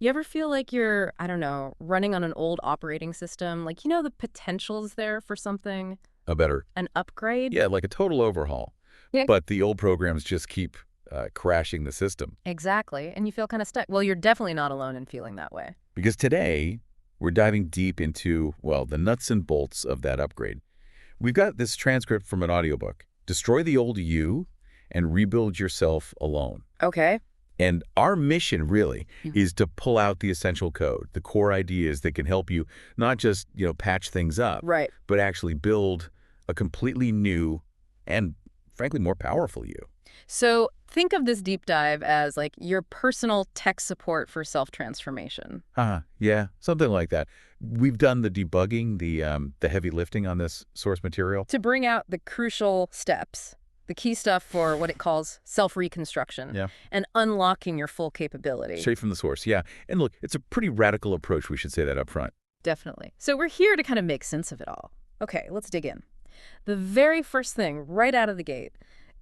You ever feel like you're, I don't know, running on an old operating system? Like, the potential's there for something, A better, an upgrade? yeah, like a total overhaul. Yeah. But the old programs just keep crashing the system. Exactly. And you feel kind of stuck. Well, you're definitely not alone in feeling that way. Because today, we're diving deep into, well, the nuts and bolts of that upgrade. We've got this transcript from an audiobook, Destroy the Old You and Rebuild Yourself Alone. Okay. And our mission really Mhm. is to pull out the essential code, the core ideas that can help you not just, patch things up, Right. but actually build a completely new and frankly more powerful you. So think of this deep dive as like your personal tech support for self-transformation. Yeah, something like that. We've done the debugging, the heavy lifting on this source material. To bring out the crucial steps, the key stuff for what it calls self-reconstruction Yeah. and unlocking your full capability. Straight from the source, yeah. And look, it's a pretty radical approach, we should say that up front. Definitely. So we're here to kind of make sense of it all. Okay, let's dig in. The very first thing right out of the gate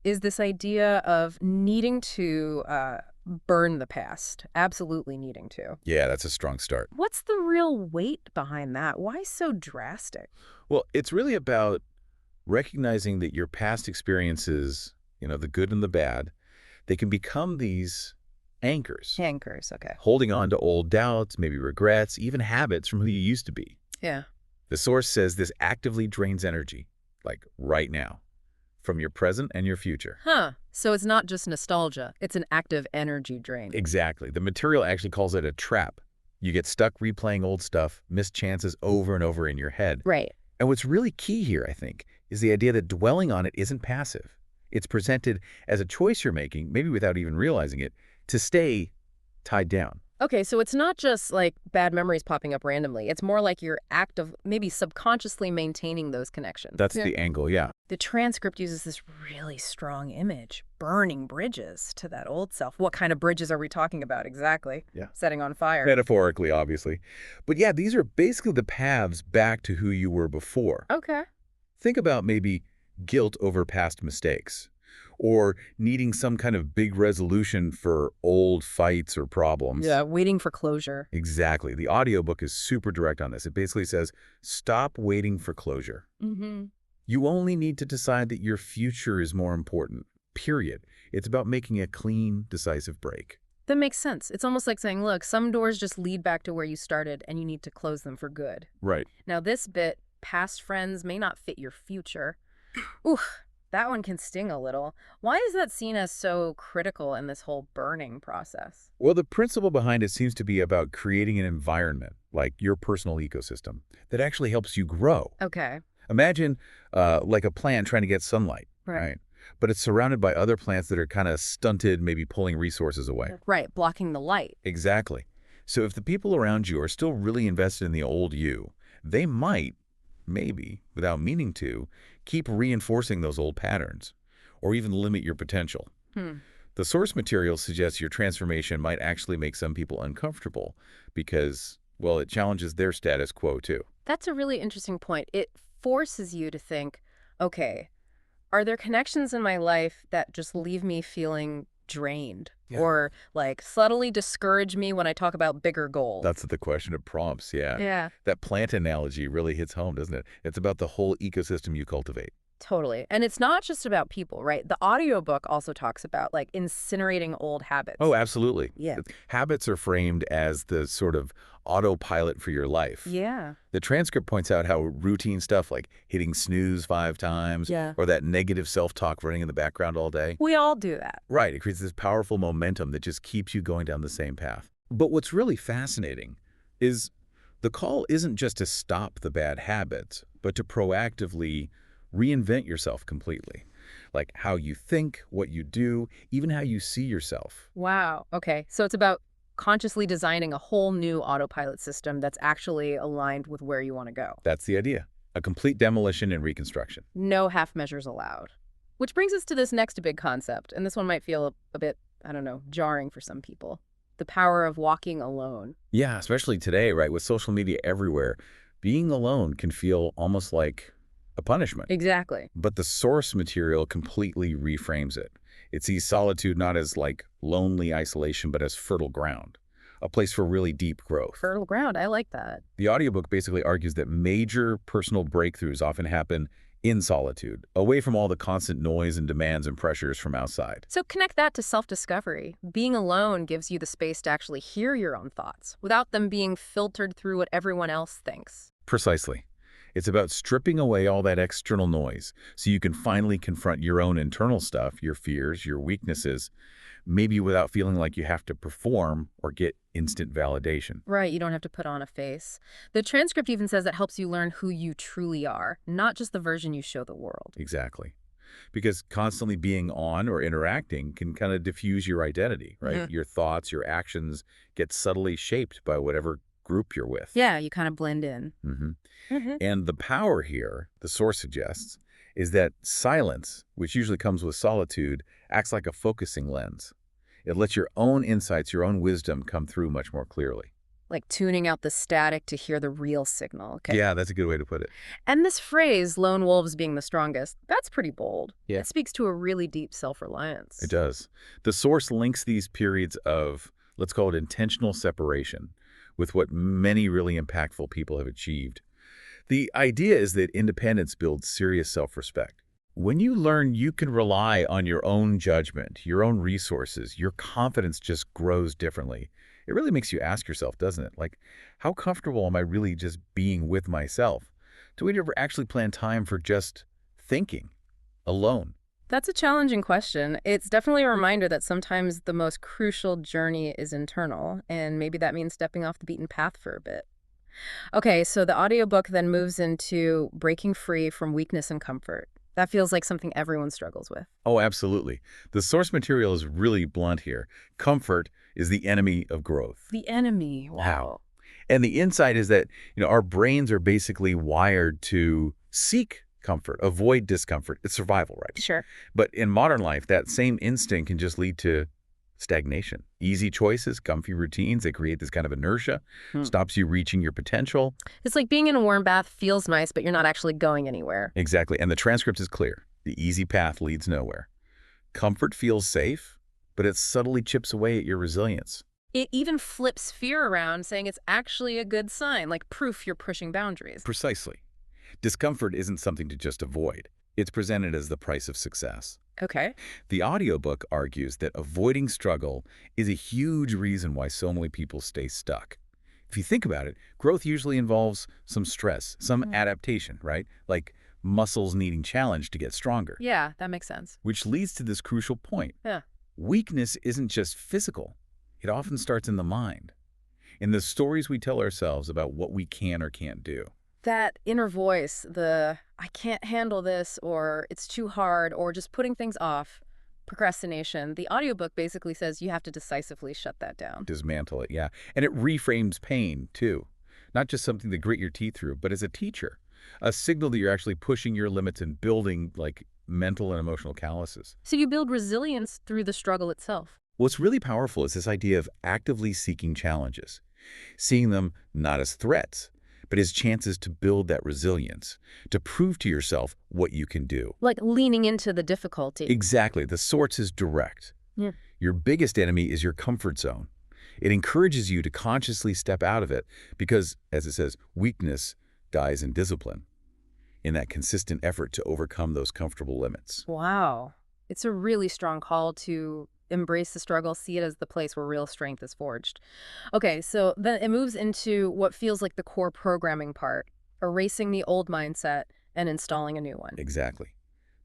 is this idea of needing to burn the past, absolutely needing to. Yeah, that's a strong start. What's the real weight behind that? Why so drastic? Well, it's really about recognizing that your past experiences, the good and the bad, they can become these anchors, Anchors, okay. holding on to old doubts, maybe regrets, even habits from who you used to be. Yeah. The source says this actively drains energy, like right now, from your present and your future. Huh. So it's not just nostalgia. It's an active energy drain. Exactly. The material actually calls it a trap. You get stuck replaying old stuff, missed chances over and over in your head. Right. And what's really key here, I think, is the idea that dwelling on it isn't passive. It's presented as a choice you're making, maybe without even realizing it, to stay tied down. Okay, so it's not just like bad memories popping up randomly. It's more like you're active, maybe subconsciously maintaining those connections. That's the angle, yeah. The transcript uses this really strong image, burning bridges to that old self. What kind of bridges are we talking about exactly? Yeah. Setting on fire. Metaphorically, obviously. But yeah, these are basically the paths back to who you were before. Okay. Think about maybe guilt over past mistakes, or needing some kind of big resolution for old fights or problems. Yeah, waiting for closure. Exactly. The audiobook is super direct on this. It basically says, stop waiting for closure. Mm-hmm. You only need to decide that your future is more important, period. It's about making a clean, decisive break. That makes sense. It's almost like saying, look, some doors just lead back to where you started and you need to close them for good. Right. Now this bit, past friends may not fit your future. Ooh, that one can sting a little. Why is that seen as so critical in this whole burning process? Well, the principle behind it seems to be about creating an environment, like your personal ecosystem, that actually helps you grow. Okay. Imagine like a plant trying to get sunlight, right? But it's surrounded by other plants that are kind of stunted, maybe pulling resources away. Right, blocking the light. Exactly. So if the people around you are still really invested in the old you, they might, maybe, without meaning to, keep reinforcing those old patterns, or even limit your potential. The source material suggests your transformation might actually make some people uncomfortable because, well, it challenges their status quo too. That's a really interesting point. It forces you to think, okay, are there connections in my life that just leave me feeling drained? Yeah. Or like subtly discourage me when I talk about bigger goals? That's the question it prompts, yeah. Yeah, That plant analogy really hits home, doesn't it? It's about the whole ecosystem you cultivate. totally. And it's not just about people, right? The audiobook also talks about like incinerating old habits. Oh, absolutely. Yeah. Habits are framed as the sort of autopilot for your life. Yeah. The transcript points out how routine stuff like hitting snooze 5 times Yeah. or that negative self-talk running in the background all day. We all do that. Right, it creates this powerful momentum that just keeps you going down the same path. But what's really fascinating is the call isn't just to stop the bad habits, but to proactively reinvent yourself completely. Like how you think, what you do, even how you see yourself. Wow. Okay. So it's about consciously designing a whole new autopilot system that's actually aligned with where you want to go. That's the idea. A complete demolition and reconstruction. No half measures allowed. Which brings us to this next big concept, and this one might feel a bit, I don't know, jarring for some people. The power of walking alone. Yeah, especially today, right, with social media everywhere, being alone can feel almost like a punishment. Exactly. But the source material completely reframes it. It sees solitude not as like lonely isolation, but as fertile ground, a place for really deep growth. Fertile ground. I like that. The audiobook basically argues that major personal breakthroughs often happen in solitude, away from all the constant noise and demands and pressures from outside. So connect that to self-discovery. Being alone gives you the space to actually hear your own thoughts without them being filtered through what everyone else thinks. Precisely. It's about stripping away all that external noise so you can finally confront your own internal stuff, your fears, your weaknesses, maybe without feeling like you have to perform or get instant validation. Right, you don't have to put on a face. The transcript even says that helps you learn who you truly are, not just the version you show the world. Exactly. Because constantly being on or interacting can kind of diffuse your identity, right? Mhm. Your thoughts, your actions get subtly shaped by whatever group you're with. Yeah, you kind of blend in. hmm Hmm. And the power here, the source suggests, is that silence, which usually comes with solitude, acts like a focusing lens. It lets your own insights, your own wisdom come through much more clearly. Like tuning out the static to hear the real signal. Okay. Yeah, that's a good way to put it. And this phrase, lone wolves being the strongest, that's pretty bold. Yeah. It speaks to a really deep self-reliance. It does. The source links these periods of, let's call it intentional separation, with what many really impactful people have achieved. The idea is that independence builds serious self-respect. When you learn you can rely on your own judgment, your own resources, your confidence just grows differently. It really makes you ask yourself, doesn't it? Like, how comfortable am I really just being with myself? Do we ever actually plan time for just thinking alone? That's a challenging question. It's definitely a reminder that sometimes the most crucial journey is internal, and maybe that means stepping off the beaten path for a bit. Okay, so the audiobook then moves into breaking free from weakness and comfort. That feels like something everyone struggles with. Oh, absolutely. The source material is really blunt here. Comfort is the enemy of growth. The enemy. Wow. And the insight is that, our brains are basically wired to seek comfort, avoid discomfort. It's survival, right? Sure. But in modern life, that same instinct can just lead to stagnation. Easy choices, comfy routines, they create this kind of inertia, Hmm. stops you reaching your potential. It's like being in a warm bath feels nice, but you're not actually going anywhere. Exactly. And the transcript is clear. The easy path leads nowhere. Comfort feels safe, but it subtly chips away at your resilience. It even flips fear around, saying it's actually a good sign, like proof you're pushing boundaries. Precisely. Discomfort isn't something to just avoid. It's presented as the price of success. Okay. The audiobook argues that avoiding struggle is a huge reason why so many people stay stuck. If you think about it, growth usually involves some stress, some adaptation, right? Like muscles needing challenge to get stronger. Yeah, that makes sense. Which leads to this crucial point. Yeah. Weakness isn't just physical. It often starts in the mind, in the stories we tell ourselves about what we can or can't do. That inner voice, the I can't handle this, or it's too hard, or just putting things off, procrastination, the audiobook basically says you have to decisively shut that down. Dismantle it, yeah. And it reframes pain, too. Not just something to grit your teeth through, but as a teacher. A signal that you're actually pushing your limits and building, like, mental and emotional calluses. So you build resilience through the struggle itself. What's really powerful is this idea of actively seeking challenges, seeing them not as threats, but as chances to build that resilience, to prove to yourself what you can do. Like leaning into the difficulty. Exactly. The source is direct. Yeah. Your biggest enemy is your comfort zone. It encourages you to consciously step out of it because, as it says, weakness dies in discipline, in that consistent effort to overcome those comfortable limits. Wow. It's a really strong call to embrace the struggle, see it as the place where real strength is forged. Okay, so then it moves into what feels like the core programming part, erasing the old mindset and installing a new one. Exactly.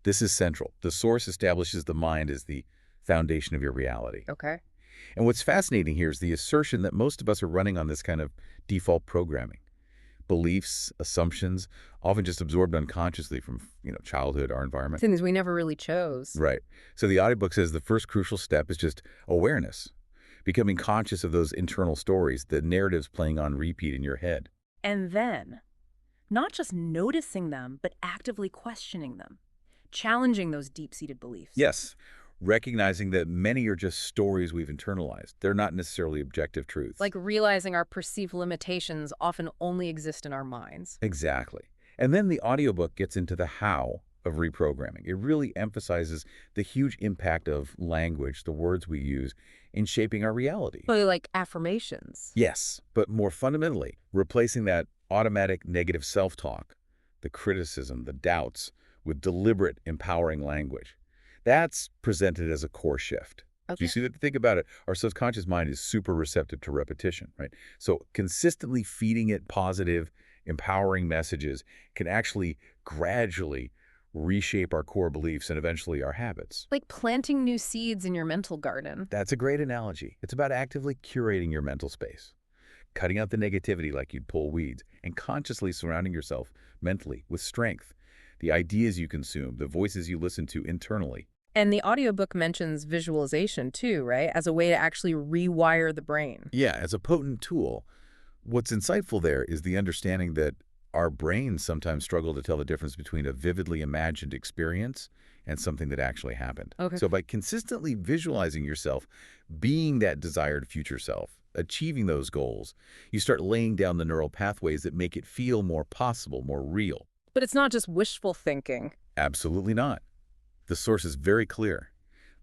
This is central. The source establishes the mind as the foundation of your reality. Okay. And what's fascinating here is the assertion that most of us are running on this kind of default programming. Beliefs, assumptions, often just absorbed unconsciously from, childhood, our environment. Things we never really chose. Right. So the audiobook says the first crucial step is just awareness, becoming conscious of those internal stories, the narratives playing on repeat in your head. And then, not just noticing them, but actively questioning them, challenging those deep-seated beliefs. Yes, recognizing that many are just stories we've internalized. They're not necessarily objective truths. Like realizing our perceived limitations often only exist in our minds. Exactly. And then the audiobook gets into the how, of reprogramming. It really emphasizes the huge impact of language, the words we use, in shaping our reality. Really like affirmations. Yes, but more fundamentally, replacing that automatic negative self-talk, the criticism, the doubts, with deliberate, empowering language. That's presented as a core shift. Do you Okay. see that? Think about it. Our subconscious mind is super receptive to repetition, right? So consistently feeding it positive, empowering messages can actually gradually reshape our core beliefs and eventually our habits. Like planting new seeds in your mental garden. That's a great analogy. It's about actively curating your mental space, cutting out the negativity like you'd pull weeds, and consciously surrounding yourself mentally with strength, the ideas you consume, the voices you listen to internally. And the audiobook mentions visualization too, right? As a way to actually rewire the brain. Yeah, as a potent tool, what's insightful there is the understanding that our brains sometimes struggle to tell the difference between a vividly imagined experience and something that actually happened. Okay. So by consistently visualizing yourself being that desired future self, achieving those goals, you start laying down the neural pathways that make it feel more possible, more real. But it's not just wishful thinking. Absolutely not. The source is very clear.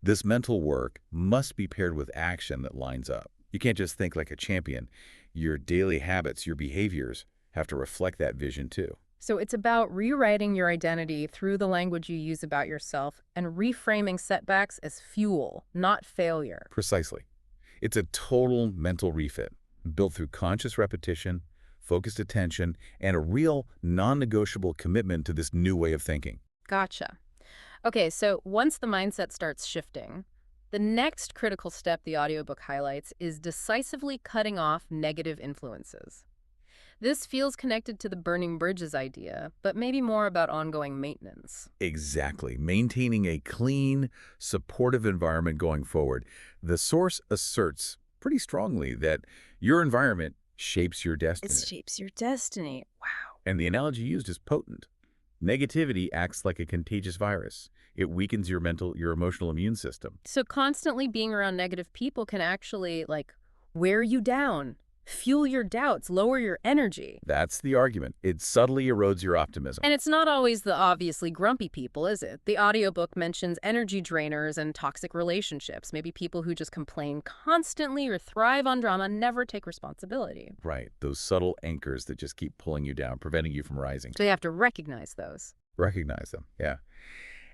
This mental work must be paired with action that lines up. You can't just think like a champion. Your daily habits, your behaviors have to reflect that vision too. So it's about rewriting your identity through the language you use about yourself and reframing setbacks as fuel, not failure. Precisely. It's a total mental refit, built through conscious repetition, focused attention, and a real non-negotiable commitment to this new way of thinking. Gotcha. Okay, so once the mindset starts shifting, the next critical step the audiobook highlights is decisively cutting off negative influences. This feels connected to the burning bridges idea, but maybe more about ongoing maintenance. Exactly. Maintaining a clean, supportive environment going forward. The source asserts pretty strongly that your environment shapes your It destiny. shapes your destiny. Wow. And the analogy used is potent. Negativity acts like a contagious virus. It weakens your emotional immune system. So constantly being around negative people can actually, like, wear you down, fuel your doubts, lower your energy. That's the argument. It subtly erodes your optimism. And it's not always the obviously grumpy people, is it? The audiobook mentions energy drainers and toxic relationships, maybe people who just complain constantly or thrive on drama, never take responsibility. Right. Those subtle anchors that just keep pulling you down, preventing you from rising. So you have to recognize those. Recognize them. Yeah.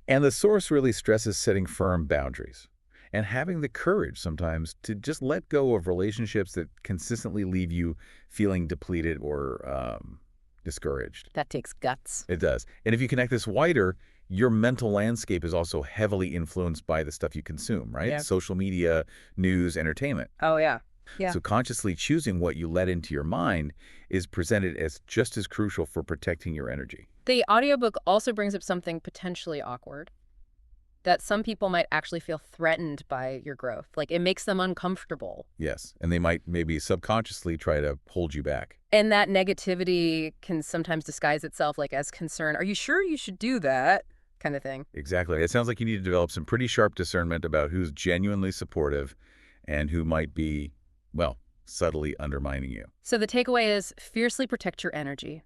And the source really stresses setting firm boundaries and having the courage sometimes to just let go of relationships that consistently leave you feeling depleted or discouraged. That takes guts. It does. And if you connect this wider, your mental landscape is also heavily influenced by the stuff you consume, right? Yeah. Social media, news, entertainment. Oh, yeah. Yeah. So consciously choosing what you let into your mind is presented as just as crucial for protecting your energy. The audiobook also brings up something potentially awkward, that some people might actually feel threatened by your growth. Like, it makes them uncomfortable. Yes, and they might maybe subconsciously try to hold you back. And that negativity can sometimes disguise itself like as concern. Are you sure you should do that? Kind of thing. Exactly. It sounds like you need to develop some pretty sharp discernment about who's genuinely supportive and who might be, well, subtly undermining you. So the takeaway is fiercely protect your energy.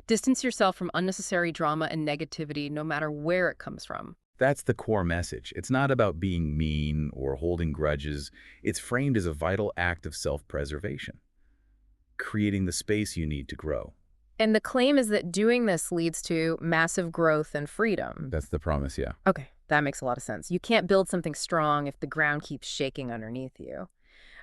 Distance yourself from unnecessary drama and negativity, no matter where it comes from. That's the core message. It's not about being mean or holding grudges. It's framed as a vital act of self-preservation, creating the space you need to grow. And the claim is that doing this leads to massive growth and freedom. That's the promise, yeah. Okay, that makes a lot of sense. You can't build something strong if the ground keeps shaking underneath you.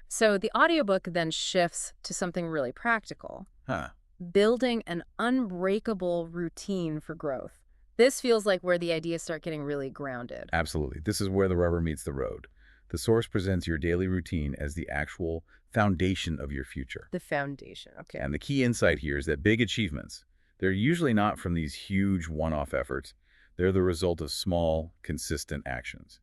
So the audiobook then shifts to something really practical. Huh. Building an unbreakable routine for growth. This feels like where the ideas start getting really grounded. Absolutely. This is where the rubber meets the road. The source presents your daily routine as the actual foundation of your future. The foundation, okay. And the key insight here is that big achievements, they're usually not from these huge one-off efforts. They're the result of small, consistent actions,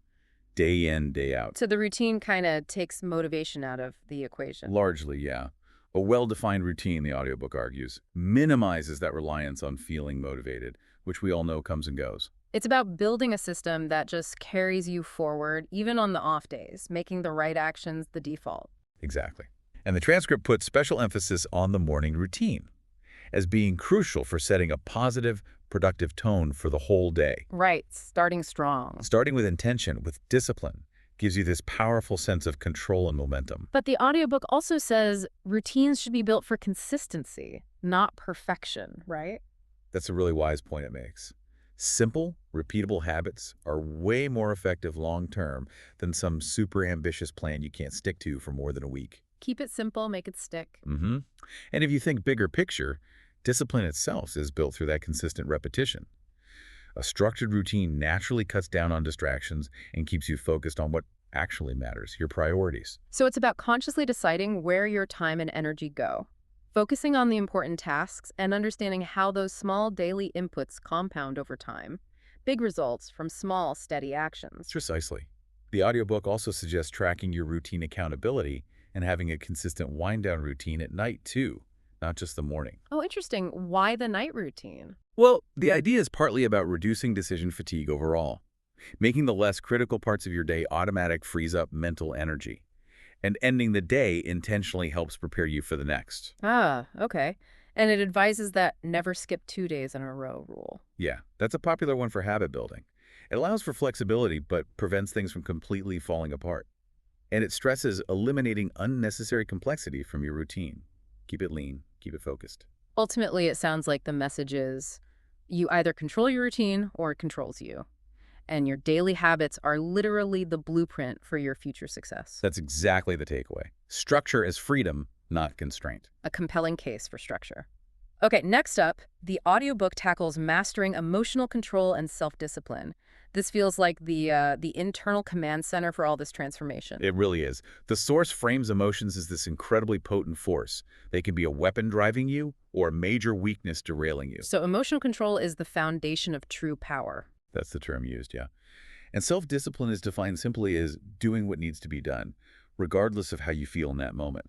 day in, day out. So the routine kind of takes motivation out of the equation. Largely, yeah. A well-defined routine, the audiobook argues, minimizes that reliance on feeling motivated, which we all know comes and goes. It's about building a system that just carries you forward, even on the off days, making the right actions the default. Exactly. And the transcript puts special emphasis on the morning routine. as being crucial for setting a positive, productive tone for the whole day. Right, starting strong. Starting with intention, with discipline, gives you this powerful sense of control and momentum. But the audiobook also says routines should be built for consistency, not perfection, right? That's a really wise point it makes. Simple, repeatable habits are way more effective long-term than some super ambitious plan you can't stick to for more than a week. Keep it simple, make it stick. hmm And if you think bigger picture, discipline itself is built through that consistent repetition. A structured routine naturally cuts down on distractions and keeps you focused on what actually matters, your priorities. So it's about consciously deciding where your time and energy go, focusing on the important tasks and understanding how those small daily inputs compound over time. Big results from small, steady actions. Precisely. The audiobook also suggests tracking your routine accountability and having a consistent wind-down routine at night, too, not just the morning. Oh, interesting. Why the night routine? Well, the idea is partly about reducing decision fatigue overall. Making the less critical parts of your day automatic frees up mental energy. And ending the day intentionally helps prepare you for the next. Ah, okay. And it advises that never skip 2 days in a row rule. Yeah, that's a popular one for habit building. It allows for flexibility, but prevents things from completely falling apart. And it stresses eliminating unnecessary complexity from your routine. Keep it lean, keep it focused. Ultimately, it sounds like the message is you either control your routine or it controls you. And your daily habits are literally the blueprint for your future success. That's exactly the takeaway. Structure is freedom, not constraint. A compelling case for structure. Okay, next up, the audiobook tackles mastering emotional control and self-discipline. This feels like the internal command center for all this transformation. It really is. The source frames emotions as this incredibly potent force. They can be a weapon driving you or a major weakness derailing you. So emotional control is the foundation of true power. That's the term used, yeah. And self-discipline is defined simply as doing what needs to be done, regardless of how you feel in that moment.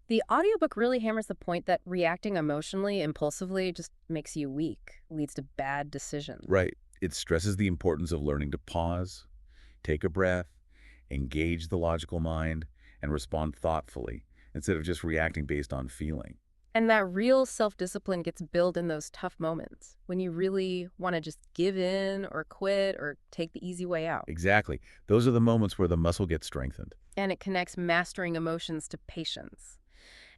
The audiobook really hammers the point that reacting emotionally, impulsively, just makes you weak, leads to bad decisions. Right. It stresses the importance of learning to pause, take a breath, engage the logical mind, and respond thoughtfully instead of just reacting based on feeling. And that real self-discipline gets built in those tough moments, when you really want to just give in or quit or take the easy way out. Exactly. Those are the moments where the muscle gets strengthened. And it connects mastering emotions to patience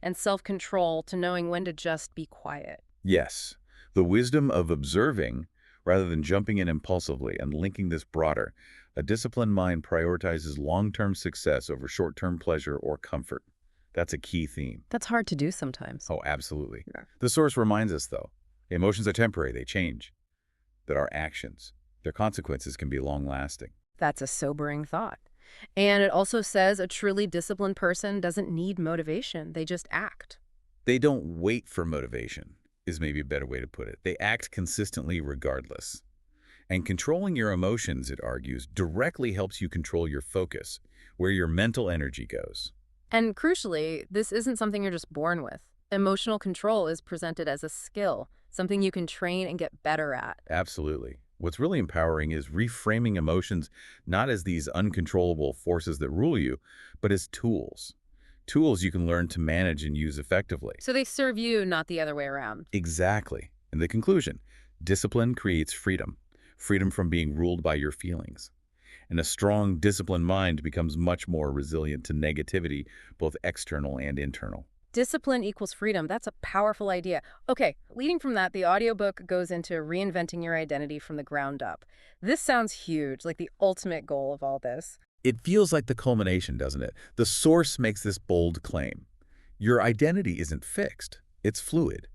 and self-control to knowing when to just be quiet. Yes. The wisdom of observing rather than jumping in impulsively and linking this broader. A disciplined mind prioritizes long-term success over short-term pleasure or comfort. That's a key theme. That's hard to do sometimes. Oh, absolutely. Yeah. The source reminds us, though, emotions are temporary, they change, that our actions, their consequences can be long-lasting. That's a sobering thought. And it also says a truly disciplined person doesn't need motivation. They just act. They don't wait for motivation, is maybe a better way to put it. They act consistently regardless. And controlling your emotions, it argues, directly helps you control your focus, where your mental energy goes. And crucially, this isn't something you're just born with. Emotional control is presented as a skill, something you can train and get better at. Absolutely. What's really empowering is reframing emotions not as these uncontrollable forces that rule you, but as tools. Tools you can learn to manage and use effectively. So they serve you, not the other way around. Exactly. In the conclusion, discipline creates freedom. Freedom from being ruled by your feelings. And a strong, disciplined mind becomes much more resilient to negativity, both external and internal. Discipline equals freedom. That's a powerful idea. Okay, leading from that, the audiobook goes into reinventing your identity from the ground up. This sounds huge, like the ultimate goal of all this. It feels like the culmination, doesn't it? The source makes this bold claim. Your identity isn't fixed. It's fluid.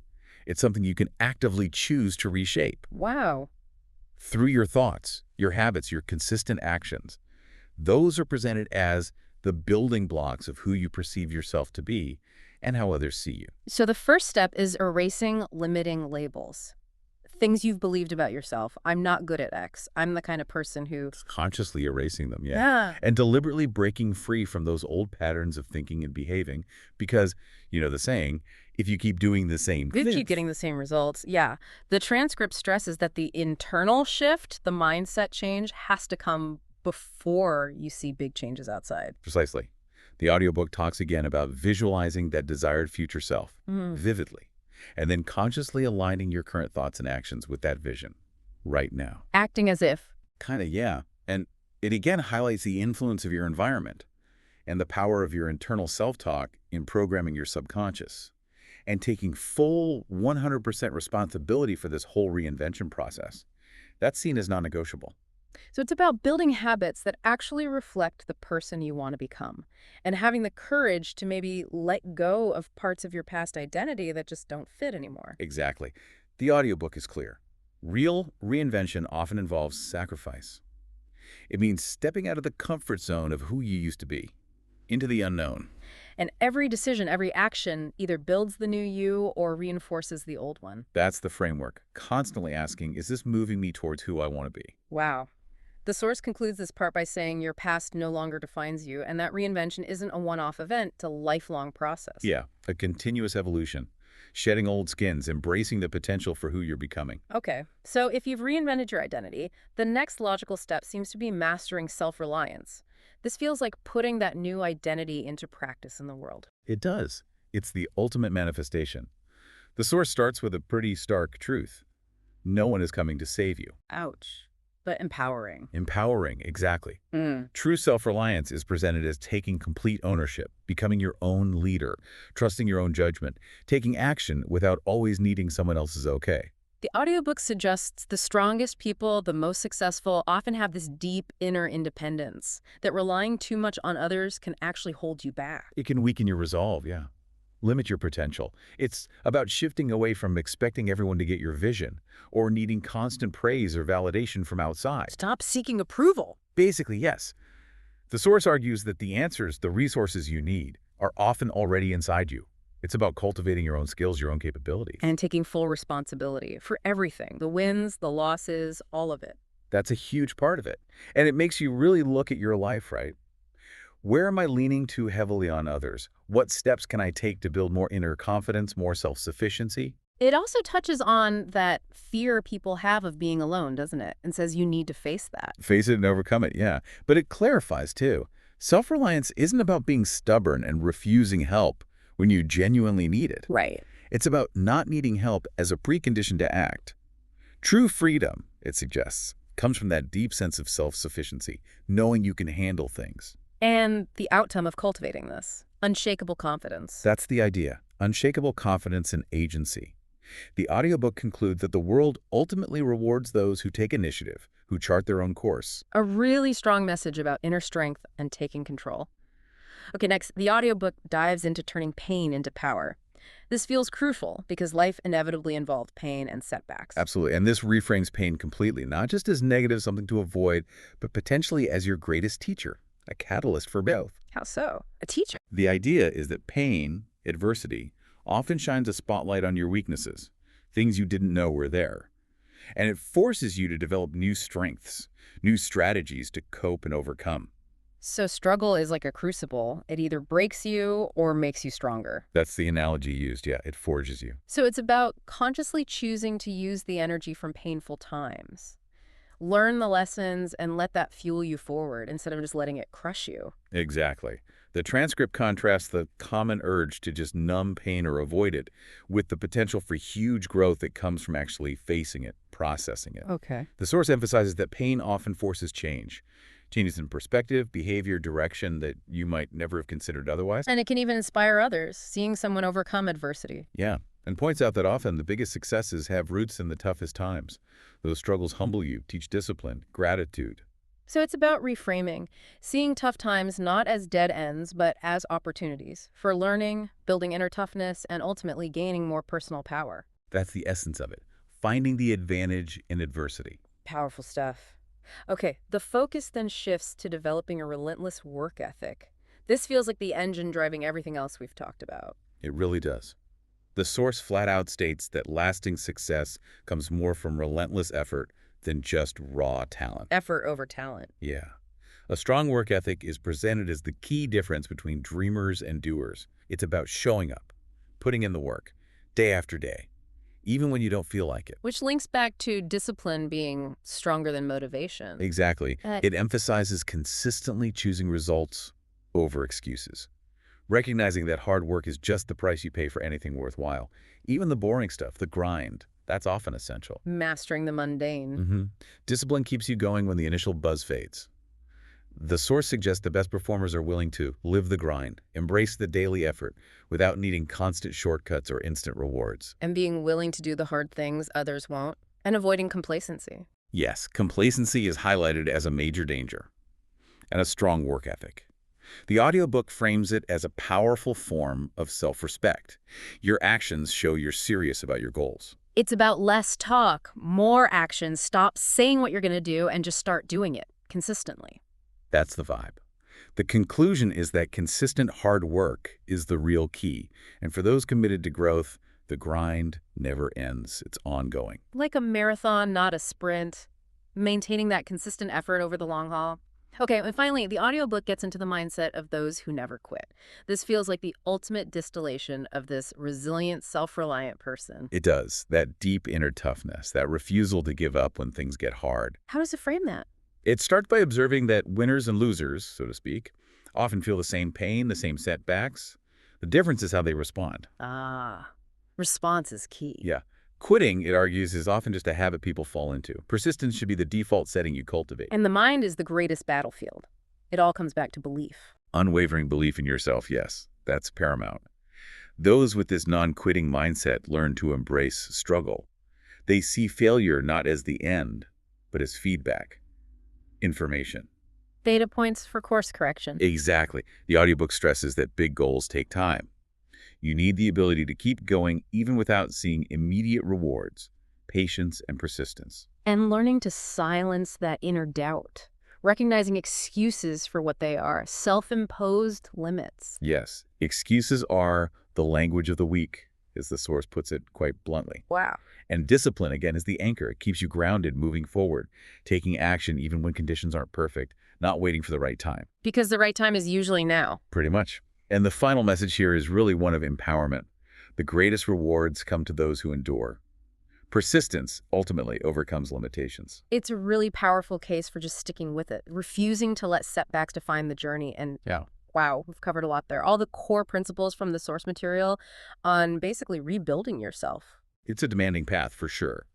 It's something you can actively choose to reshape. Wow. Through your thoughts, your habits, your consistent actions. Those are presented as the building blocks of who you perceive yourself to be and how others see you. So the first step is erasing limiting labels. Things you've believed about yourself. I'm not good at X. I'm the kind of person who... Consciously erasing them, Yeah. And deliberately breaking free from those old patterns of thinking and behaving because, you know the saying, if you keep doing the same You thing... keep getting the same results. Yeah. The transcript stresses that the internal shift, the mindset change, has to come before you see big changes outside. Precisely. The audiobook talks again about visualizing that desired future self, vividly. and then consciously aligning your current thoughts and actions with that vision right now. Acting as if. Kind of, yeah. And it again highlights the influence of your environment and the power of your internal self-talk in programming your subconscious and taking full 100% responsibility for this whole reinvention process. That's seen as non-negotiable. So it's about building habits that actually reflect the person you want to become and having the courage to maybe let go of parts of your past identity that just don't fit anymore. Exactly. The audiobook is clear. Real reinvention often involves sacrifice. It means stepping out of the comfort zone of who you used to be, into the unknown. And every decision, every action either builds the new you or reinforces the old one. That's the framework, constantly asking, is this moving me towards who I want to be? Wow. The source concludes this part by saying your past no longer defines you, and that reinvention isn't a one-off event, it's a lifelong process. Yeah, a continuous evolution. Shedding old skins, embracing the potential for who you're becoming. Okay, so if you've reinvented your identity, the next logical step seems to be mastering self-reliance. This feels like putting that new identity into practice in the world. It does. It's the ultimate manifestation. The source starts with a pretty stark truth. No one is coming to save you. Ouch. But empowering. Empowering, exactly. Mm. True self-reliance is presented as taking complete ownership, becoming your own leader, trusting your own judgment, taking action without always needing someone else's okay. The audiobook suggests the strongest people, the most successful, often have this deep inner independence, that relying too much on others can actually hold you back. It can weaken your resolve, yeah. Limit your potential. It's about shifting away from expecting everyone to get your vision or needing constant praise or validation from outside. Stop seeking approval. Basically, yes. The source argues that the answers, the resources you need, are often already inside you. It's about cultivating your own skills, your own capabilities. And taking full responsibility for everything, the wins, the losses, all of it. That's a huge part of it. And it makes you really look at your life, right? Where am I leaning too heavily on others? What steps can I take to build more inner confidence, more self-sufficiency? It also touches on that fear people have of being alone, doesn't it? And says you need to face that. Face it and overcome it, yeah. But it clarifies, too. Self-reliance isn't about being stubborn and refusing help when you genuinely need it. Right. It's about not needing help as a precondition to act. True freedom, it suggests, comes from that deep sense of self-sufficiency, knowing you can handle things. And the outcome of cultivating this, unshakable confidence. That's the idea, unshakable confidence and agency. The audiobook concludes that the world ultimately rewards those who take initiative, who chart their own course. A really strong message about inner strength and taking control. Okay, next, the audiobook dives into turning pain into power. This feels crucial because life inevitably involved pain and setbacks. Absolutely, and this reframes pain completely, not just as negative, something to avoid, but potentially as your greatest teacher, a catalyst for growth. How so? A teacher. The idea is that pain, adversity, often shines a spotlight on your weaknesses, things you didn't know were there. And it forces you to develop new strengths, new strategies to cope and overcome. So struggle is like a crucible. It either breaks you or makes you stronger. That's the analogy used, yeah, it forges you. So it's about consciously choosing to use the energy from painful times. Learn the lessons and let that fuel you forward instead of just letting it crush you. Exactly. The transcript contrasts the common urge to just numb pain or avoid it with the potential for huge growth that comes from actually facing it, processing it. Okay. The source emphasizes that pain often forces change. Changes in perspective, behavior, direction that you might never have considered otherwise. And it can even inspire others, seeing someone overcome adversity. Yeah, and points out that often the biggest successes have roots in the toughest times. Those struggles humble you, teach discipline, gratitude. So it's about reframing, seeing tough times not as dead ends, but as opportunities for learning, building inner toughness, and ultimately gaining more personal power. That's the essence of it, finding the advantage in adversity. Powerful stuff. Okay, the focus then shifts to developing a relentless work ethic. This feels like the engine driving everything else we've talked about. It really does. The source flat out states that lasting success comes more from relentless effort than just raw talent. Effort over talent. Yeah. A strong work ethic is presented as the key difference between dreamers and doers. It's about showing up, putting in the work, day after day, even when you don't feel like it. Which links back to discipline being stronger than motivation. Exactly. It emphasizes consistently choosing results over excuses. Recognizing that hard work is just the price you pay for anything worthwhile. Even the boring stuff, the grind, that's often essential. Mastering the mundane. hmm Discipline keeps you going when the initial buzz fades. The source suggests the best performers are willing to live the grind, embrace the daily effort without needing constant shortcuts or instant rewards. And being willing to do the hard things others won't. And avoiding complacency. Yes, complacency is highlighted as a major danger, and a strong work ethic. The audiobook frames it as a powerful form of self-respect. Your actions show you're serious about your goals. It's about less talk, more action. Stop saying what you're going to do and just start doing it consistently. That's the vibe. The conclusion is that consistent hard work is the real key, and for those committed to growth, the grind never ends. It's ongoing. Like a marathon, not a sprint. Maintaining that consistent effort over the long haul. Okay, and finally, the audiobook gets into the mindset of those who never quit. This feels like the ultimate distillation of this resilient, self-reliant person. It does. That deep inner toughness, that refusal to give up when things get hard. How does it frame that? It starts by observing that winners and losers, so to speak, often feel the same pain, the same setbacks. The difference is how they respond. Ah, response is key. Yeah. Quitting, it argues, is often just a habit people fall into. Persistence should be the default setting you cultivate. And the mind is the greatest battlefield. It all comes back to belief. Unwavering belief in yourself, yes, that's paramount. Those with this non-quitting mindset learn to embrace struggle. They see failure not as the end, but as feedback, information. Data points for course correction. Exactly. The audiobook stresses that big goals take time. You need the ability to keep going even without seeing immediate rewards, patience, and persistence. And learning to silence that inner doubt. Recognizing excuses for what they are. Self-imposed limits. Yes, excuses are the language of the weak, as the source puts it quite bluntly. Wow. And discipline, again, is the anchor. It keeps you grounded, moving forward, taking action even when conditions aren't perfect, not waiting for the right time. Because the right time is usually now. Pretty much. And the final message here is really one of empowerment. The greatest rewards come to those who endure. Persistence ultimately overcomes limitations. It's a really powerful case for just sticking with it, refusing to let setbacks define the journey. And Yeah. wow, we've covered a lot there. All the core principles from the source material on basically rebuilding yourself. It's a demanding path for sure.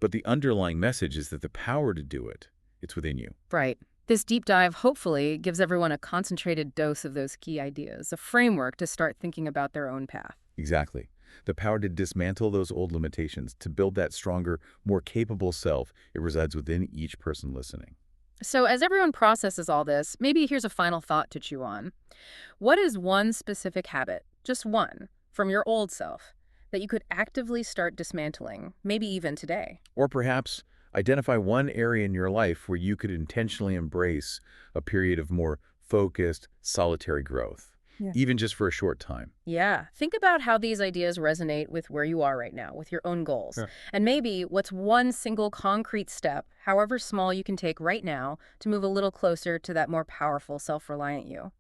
But the underlying message is that the power to do it, it's within you. Right. This deep dive hopefully gives everyone a concentrated dose of those key ideas, a framework to start thinking about their own path. Exactly. The power to dismantle those old limitations, to build that stronger, more capable self, it resides within each person listening. So as everyone processes all this, maybe here's a final thought to chew on. What is one specific habit, just one, from your old self, that you could actively start dismantling, maybe even today? Or perhaps identify one area in your life where you could intentionally embrace a period of more focused, solitary growth, even just for a short time. Yeah, think about how these ideas resonate with where you are right now, with your own goals. Yeah. And maybe what's one single concrete step, however small you can take right now, to move a little closer to that more powerful, self-reliant you.